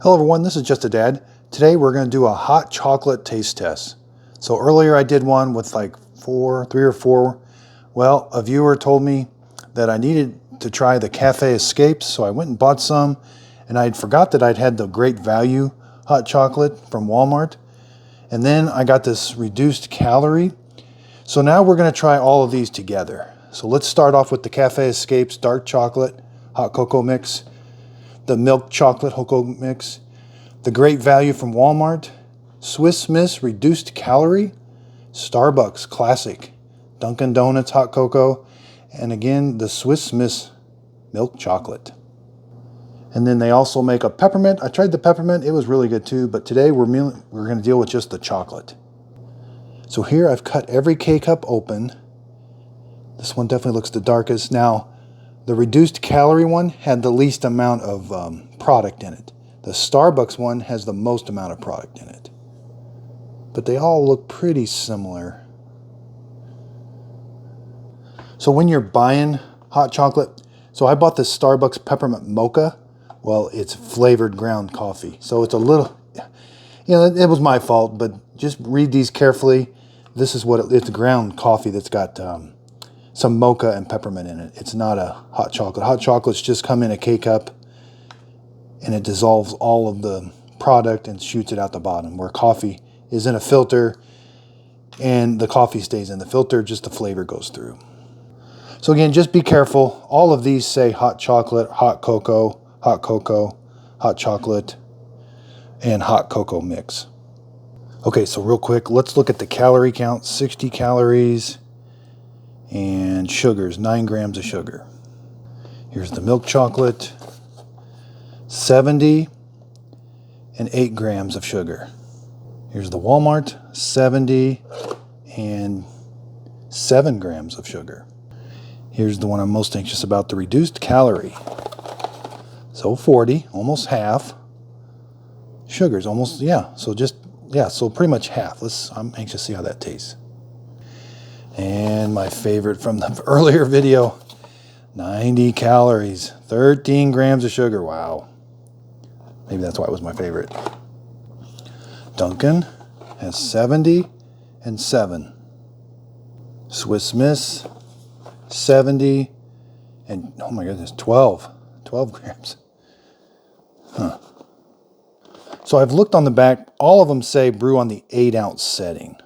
Hello everyone, this is Just a Dad. Today we're going to do a hot chocolate taste test. So earlier I did one with like three or four. Well, a viewer told me that I needed to try the Cafe Escapes, so I went and bought some, and I forgot that I'd had the Great Value hot chocolate from Walmart. And then I got this reduced calorie. So now we're going to try all of these together. So let's start off with the Cafe Escapes dark chocolate hot cocoa mix, the milk chocolate cocoa mix, the Great Value from Walmart, Swiss Miss reduced calorie, Starbucks classic, Dunkin Donuts hot cocoa, and again the Swiss Miss milk chocolate. And then they also make a peppermint. I tried the peppermint, it was really good too, but today we're going to deal with just the chocolate. So here I've cut every K-cup open. This one definitely looks the darkest. Now, the reduced calorie one had the least amount of product in it. The Starbucks one has the most amount of product in it. But they all look pretty similar. So when you're buying hot chocolate, so I bought this Starbucks peppermint mocha. Well, it's flavored ground coffee. So it's a little, it was my fault, but just read these carefully. This is what it's ground coffee that's got some mocha and peppermint in it. It's not a hot chocolate. Hot chocolates just come in a K-cup and it dissolves all of the product and shoots it out the bottom, where coffee is in a filter and the coffee stays in the filter, just the flavor goes through. So again, just be careful. All of these say hot chocolate, hot cocoa, hot chocolate, and hot cocoa mix. Okay, so real quick, let's look at the calorie count. 60 calories. And sugars, 9 grams of sugar. Here's the milk chocolate, 70 and 8 grams of sugar. Here's the Walmart, 70 and 7 grams of sugar. Here's the one I'm most anxious about, the reduced calorie. So 40, almost half. Sugars, almost, so pretty much half. I'm anxious to see how that tastes. And my favorite from the earlier video, 90 calories, 13 grams of sugar. Wow. Maybe that's why it was my favorite. Dunkin has 70 and 7. Swiss Miss, 70 and, oh my goodness, 12 grams. Huh. So I've looked on the back. All of them say brew on the 8-ounce setting.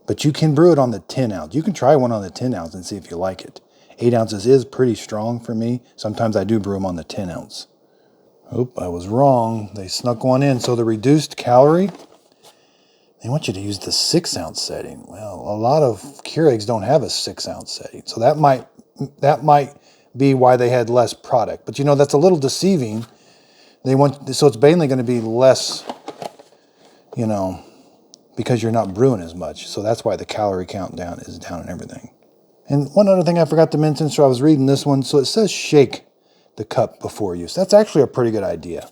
But you can brew it on the 10 ounce. You can try one on the 10 ounce and see if you like it. 8 ounces is pretty strong for me. Sometimes I do brew them on the 10 ounce. Oop, I was wrong. They snuck one in. So the reduced calorie, they want you to use the 6-ounce setting. Well, a lot of Keurigs don't have a 6-ounce setting. So that might be why they had less product. But that's a little deceiving. So it's mainly going to be less, because you're not brewing as much. So that's why the calorie count is down and everything. And one other thing I forgot to mention, so I was reading this one. So it says shake the cup before use. That's actually a pretty good idea.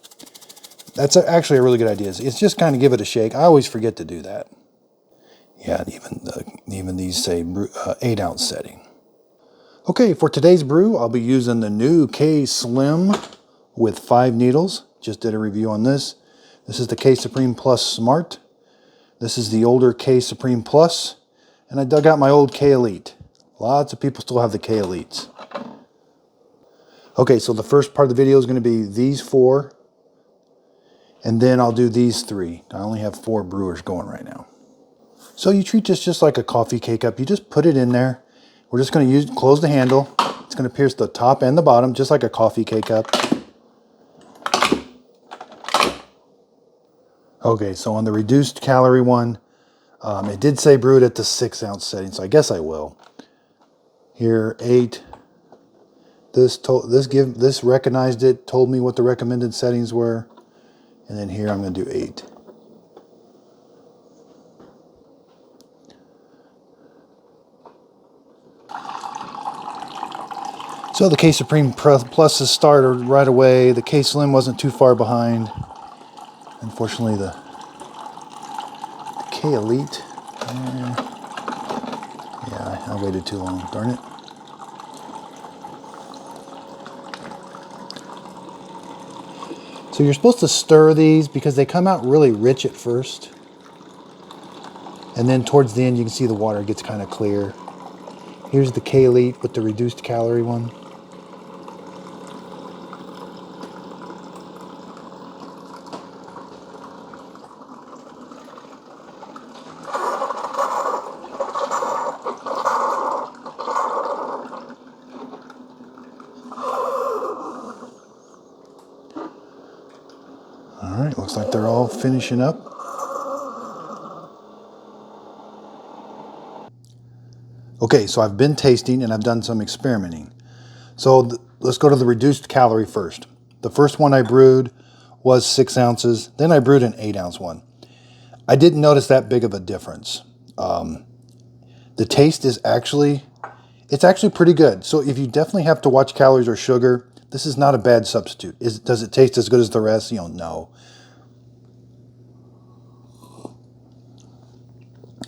That's actually a really good idea. It's just kind of give it a shake. I always forget to do that. Yeah, even these say 8-ounce setting. Okay, for today's brew, I'll be using the new K Slim with 5 needles. Just did a review on this. This is the K Supreme Plus Smart. This is the older K Supreme Plus, and I dug out my old K Elite. Lots of people still have the K Elites. Okay, so the first part of the video is going to be these 4, and then I'll do these 3. I only have 4 brewers going right now. So you treat this just like a coffee K-cup. You just put it in there. We're just going to close the handle. It's going to pierce the top and the bottom, just like a coffee K-cup. Okay, so on the reduced calorie one, it did say brew it at the 6-ounce setting, so I guess I will. Here, 8. This recognized it, told me what the recommended settings were, and then here I'm going to do 8. So the K Supreme Pluses started right away. The K Slim wasn't too far behind. Unfortunately, the K Elite, yeah, I waited too long, darn it. So you're supposed to stir these because they come out really rich at first. And then towards the end, you can see the water gets kind of clear. Here's the Keurig with the reduced calorie one. All right, looks like they're all finishing up. Okay, so I've been tasting and I've done some experimenting. So let's go to the reduced calorie first. The first one I brewed was 6 ounces. Then I brewed an 8-ounce one. I didn't notice that big of a difference. The taste is actually pretty good. So if you definitely have to watch calories or sugar, this is not a bad substitute. Does it taste as good as the rest? No.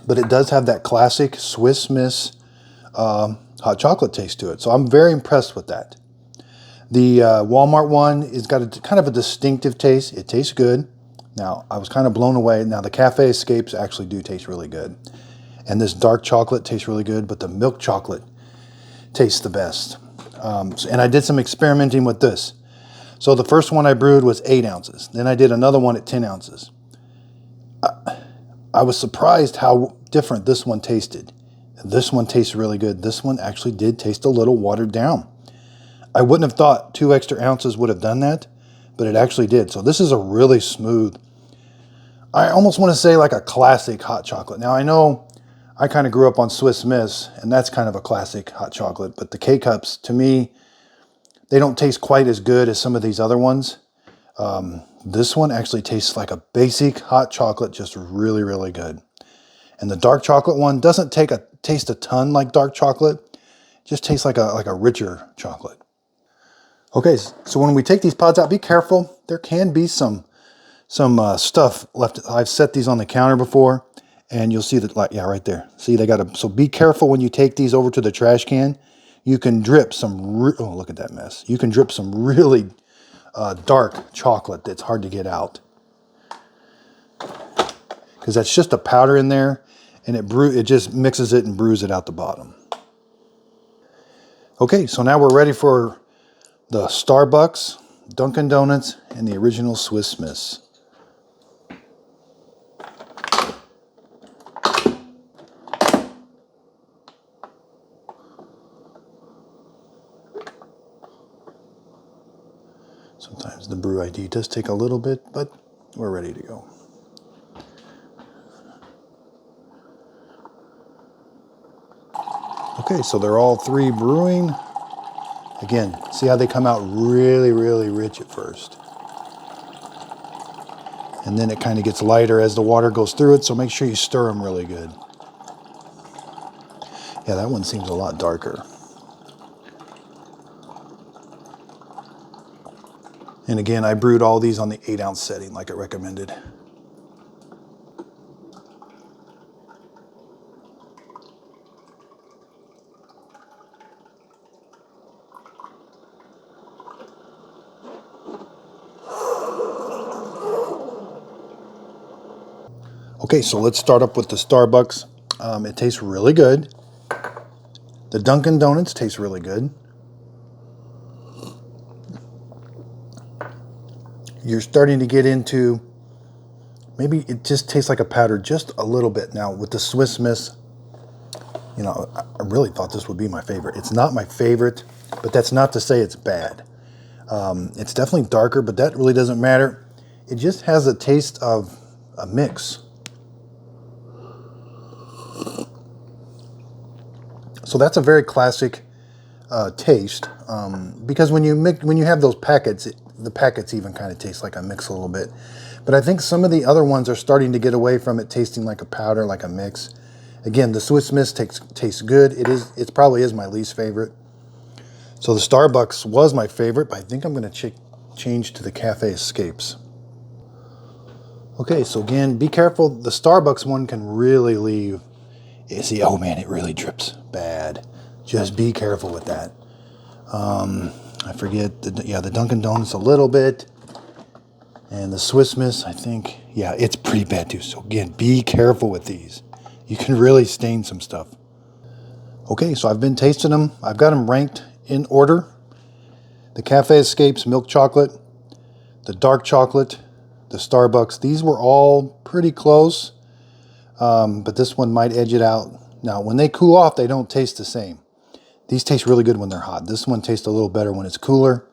But it does have that classic Swiss Miss hot chocolate taste to it. So I'm very impressed with that. The Walmart one has got a kind of a distinctive taste. It tastes good. Now, I was kind of blown away. Now, the Cafe Escapes actually do taste really good. And this dark chocolate tastes really good, but the milk chocolate tastes the best. And I did some experimenting with this. So the first one I brewed was 8 ounces. Then I did another one at 10 ounces. I was surprised how different this one tasted. This one tastes really good. This one actually did taste a little watered down. I wouldn't have thought 2 extra ounces would have done that, but it actually did. So this is a really smooth, I almost want to say like a classic hot chocolate. Now I know I kind of grew up on Swiss Miss, and that's kind of a classic hot chocolate, but the K-Cups, to me, they don't taste quite as good as some of these other ones. This one actually tastes like a basic hot chocolate, just really, really good. And the dark chocolate one doesn't taste a ton like dark chocolate, just tastes like a richer chocolate. Okay, so when we take these pods out, be careful. There can be some stuff left. I've set these on the counter before, and you'll see that, yeah, right there. See, so be careful when you take these over to the trash can. You can drip oh, look at that mess. You can drip some really dark chocolate that's hard to get out. Because that's just a powder in there, and it just mixes it and brews it out the bottom. Okay, so now we're ready for the Starbucks, Dunkin' Donuts, and the original Swiss Miss. Sometimes the brew ID does take a little bit, but we're ready to go. Okay, so they're all 3 brewing. Again, see how they come out really, really rich at first. And then it kind of gets lighter as the water goes through it, so make sure you stir them really good. Yeah, that one seems a lot darker. And again, I brewed all these on the 8-ounce setting like it recommended. Okay, so let's start up with the Starbucks. It tastes really good. The Dunkin' Donuts taste really good. You're starting to get into, maybe it just tastes like a powder just a little bit. Now with the Swiss Miss, I really thought this would be my favorite. It's not my favorite, but that's not to say it's bad. It's definitely darker, but that really doesn't matter. It just has a taste of a mix. So that's a very classic taste, because when you have those packets, the packets even kind of taste like a mix a little bit. But I think some of the other ones are starting to get away from it tasting like a powder, like a mix. Again, the Swiss Miss tastes good. It probably is my least favorite. So the Starbucks was my favorite, but I think I'm going to change to the Cafe Escapes. Okay, so again, be careful. The Starbucks one can really leave. You see, oh man, it really drips bad. Just be careful with that. I forget, the Dunkin' Donuts a little bit. And the Swiss Miss, I think, yeah, it's pretty bad too. So again, be careful with these. You can really stain some stuff. Okay, so I've been tasting them. I've got them ranked in order. The Cafe Escapes milk chocolate, the dark chocolate, the Starbucks. These were all pretty close, but this one might edge it out. Now, when they cool off, they don't taste the same. These taste really good when they're hot. This one tastes a little better when it's cooler.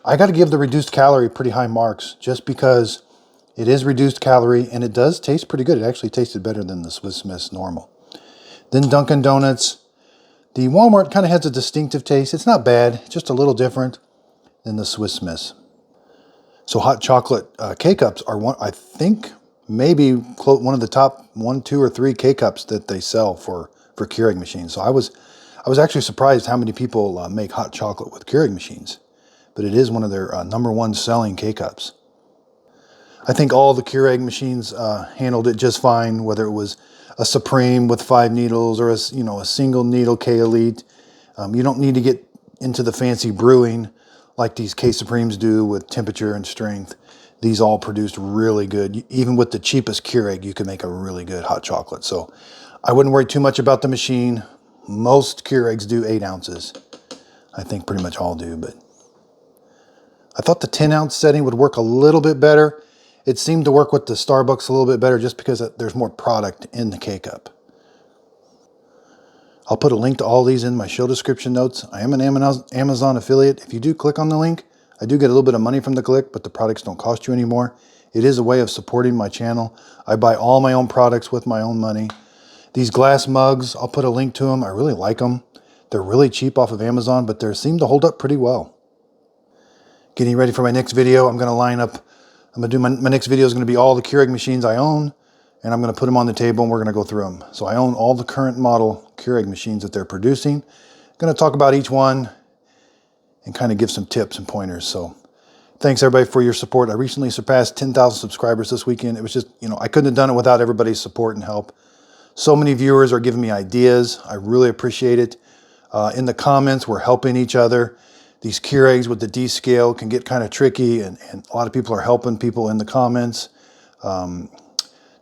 I got to give the reduced calorie pretty high marks just because it is reduced calorie and it does taste pretty good. It actually tasted better than the Swiss Miss normal. Then Dunkin' Donuts. The Walmart kind of has a distinctive taste. It's not bad, just a little different than the Swiss Miss. So hot chocolate K-Cups are one, I think, maybe one of the top 1, 2, or 3 K-Cups that they sell for Keurig machines. So I was actually surprised how many people make hot chocolate with Keurig machines. But it is one of their #1 selling K-Cups. I think all the Keurig machines handled it just fine, whether it was a Supreme with 5 needles or a single needle K-Elite. You don't need to get into the fancy brewing like these K-Supremes do with temperature and strength. These all produced really good. Even with the cheapest Keurig, you can make a really good hot chocolate. So I wouldn't worry too much about the machine. Most Keurigs do 8 ounces. I think pretty much all do, but I thought the 10-ounce setting would work a little bit better. It seemed to work with the Starbucks a little bit better just because there's more product in the K-Cup. I'll put a link to all these in my show description notes. I am an Amazon affiliate. If you do click on the link, I do get a little bit of money from the click, but the products don't cost you anymore. It is a way of supporting my channel. I buy all my own products with my own money. These glass mugs, I'll put a link to them. I really like them. They're really cheap off of Amazon, but they seem to hold up pretty well. Getting ready for my next video, I'm going to line up. I'm going to do my next video is going to be all the Keurig machines I own, and I'm going to put them on the table and we're going to go through them. So I own all the current model Keurig machines that they're producing. I'm going to talk about each one and kind of give some tips and pointers. So thanks everybody for your support. I recently surpassed 10,000 subscribers this weekend. It was just, I couldn't have done it without everybody's support and help. So many viewers are giving me ideas. I really appreciate it. In the comments, we're helping each other. These Keurigs with the D scale can get kind of tricky, and a lot of people are helping people in the comments.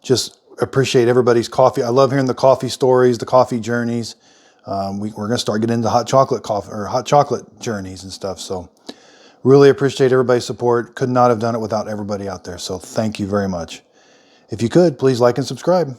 Just appreciate everybody's coffee. I love hearing the coffee stories, the coffee journeys. We're going to start getting into hot chocolate journeys and stuff. So really appreciate everybody's support. Could not have done it without everybody out there. So thank you very much. If you could, please like and subscribe.